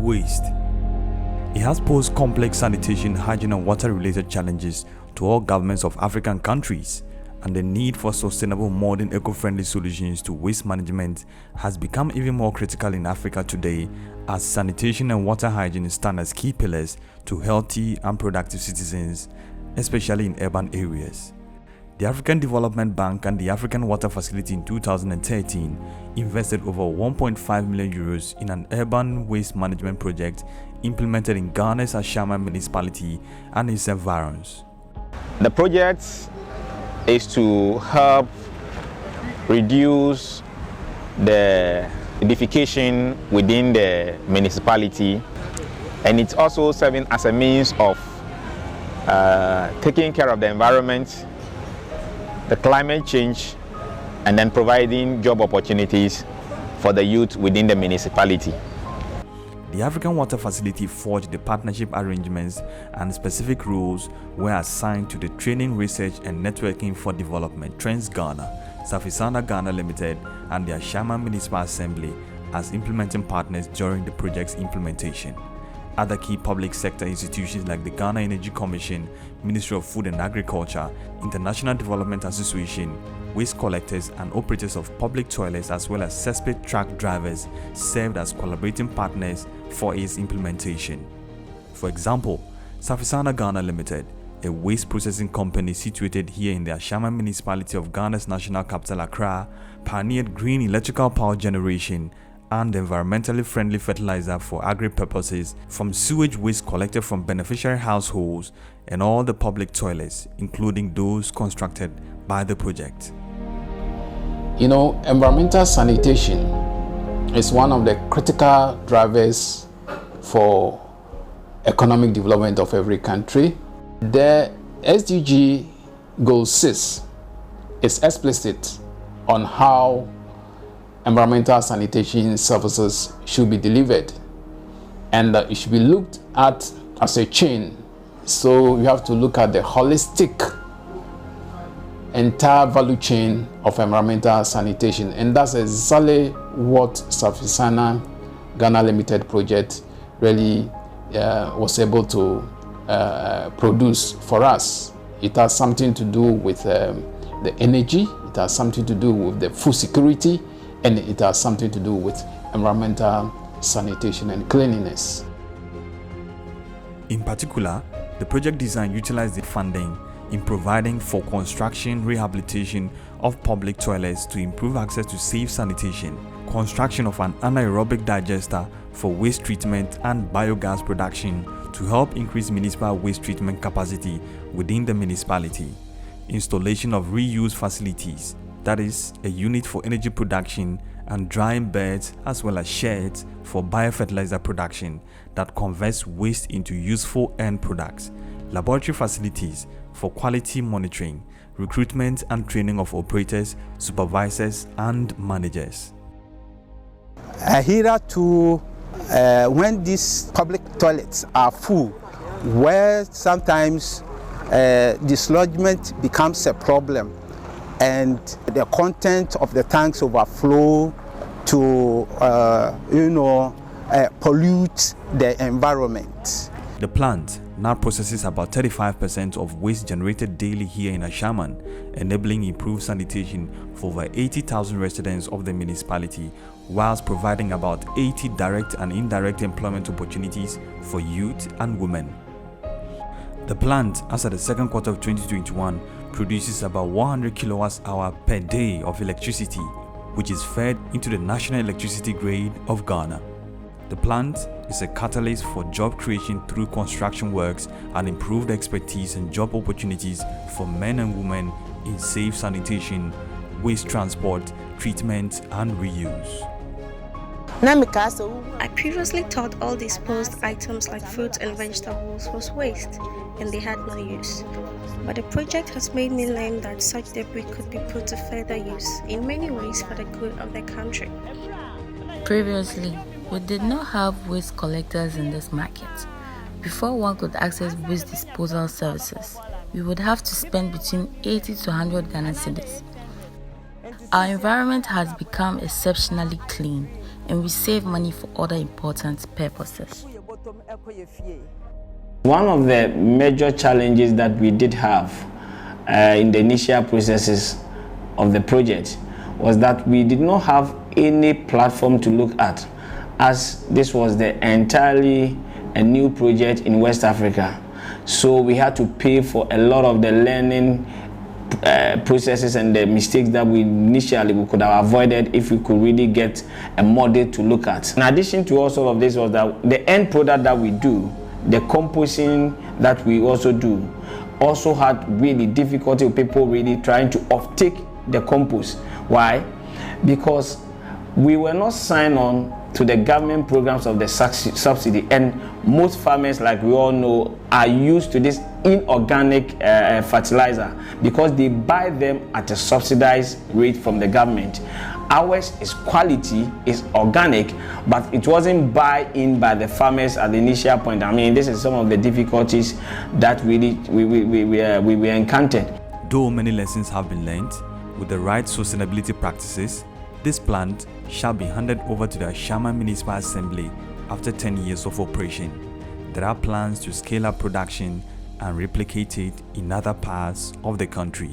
waste. It has posed complex sanitation, hygiene and water-related challenges to all governments of African countries, and the need for sustainable, modern, eco-friendly solutions to waste management has become even more critical in Africa today, as sanitation and water hygiene stand as key pillars to healthy and productive citizens, especially in urban areas. The African Development Bank and the African Water Facility in 2013 invested over 1.5 million euros in an urban waste management project implemented in Ghana's Ashaiman municipality and its environs. The project is to help reduce the defecation within the municipality, and it's also serving as a means of taking care of the environment, the climate change, and then providing job opportunities for the youth within the municipality. The African Water Facility forged the partnership arrangements, and specific roles were assigned to the Training, Research and Networking for Development Trends Ghana, Safisana Ghana Limited and the Ashaiman Municipal Assembly as implementing partners during the project's implementation. Other key public sector institutions like the Ghana Energy Commission, Ministry of Food and Agriculture, International Development Association, waste collectors and operators of public toilets, as well as cesspit truck drivers, served as collaborating partners for its implementation. For example, Safisana Ghana Limited, a waste processing company situated here in the Ashaiman municipality of Ghana's national capital Accra, pioneered green electrical power generation and environmentally friendly fertilizer for agri-purposes from sewage waste collected from beneficiary households and all the public toilets, including those constructed by the project. Environmental sanitation is one of the critical drivers for economic development of every country. The SDG Goal 6 is explicit on how environmental sanitation services should be delivered, and it should be looked at as a chain. So you have to look at the holistic entire value chain of environmental sanitation, and that's exactly what Safisana Ghana Limited project really was able to produce for us. It has something to do with the energy, it has something to do with the food security, and it has something to do with environmental sanitation and cleanliness. In particular, the project design utilized the funding in providing for construction, rehabilitation of public toilets to improve access to safe sanitation, construction of an anaerobic digester for waste treatment and biogas production to help increase municipal waste treatment capacity within the municipality, installation of reuse facilities, that is, a unit for energy production and drying beds, as well as sheds for biofertilizer production that converts waste into useful end products, laboratory facilities for quality monitoring, recruitment and training of operators, supervisors and managers. Hitherto, when these public toilets are full, where sometimes dislodgement becomes a problem and the content of the tanks overflow to pollute the environment. The plant now processes about 35% of waste generated daily here in Ashaiman, enabling improved sanitation for over 80,000 residents of the municipality, whilst providing about 80 direct and indirect employment opportunities for youth and women. The plant, as at the second quarter of 2021, produces about 100 kilowatts-hour per day of electricity, which is fed into the national electricity grid of Ghana. The plant is a catalyst for job creation through construction works and improved expertise and job opportunities for men and women in safe sanitation, waste transport, treatment, and reuse. I previously thought all disposed items like fruits and vegetables was waste and they had no use. But the project has made me learn that such debris could be put to further use in many ways for the good of the country. Previously, we did not have waste collectors in this market. Before one could access waste disposal services, we would have to spend between 80 to 100 Ghana cedis. Our environment has become exceptionally clean, and we save money for other important purposes. One of the major challenges that we did have in the initial processes of the project was that we did not have any platform to look at, as this was the entirely a new project in West Africa. So we had to pay for a lot of the learning processes and the mistakes that we could have avoided if we could really get a model to look at. In addition to all of this was that the end product that we do, the composting that we also do, also had really difficulty with people really trying to offtake the compost. Why? Because we were not signed on to the government programs of the subsidy, and most farmers, like we all know, are used to this inorganic fertilizer because they buy them at a subsidized rate from the government. Ours is quality, is organic, but it wasn't buy-in by the farmers at the initial point. I mean, this is some of the difficulties that really we encountered. Though many lessons have been learned, with the right sustainability practices, this plant shall be handed over to the Ashaiman Municipal Assembly after 10 years of operation. There are plans to scale up production and replicate it in other parts of the country.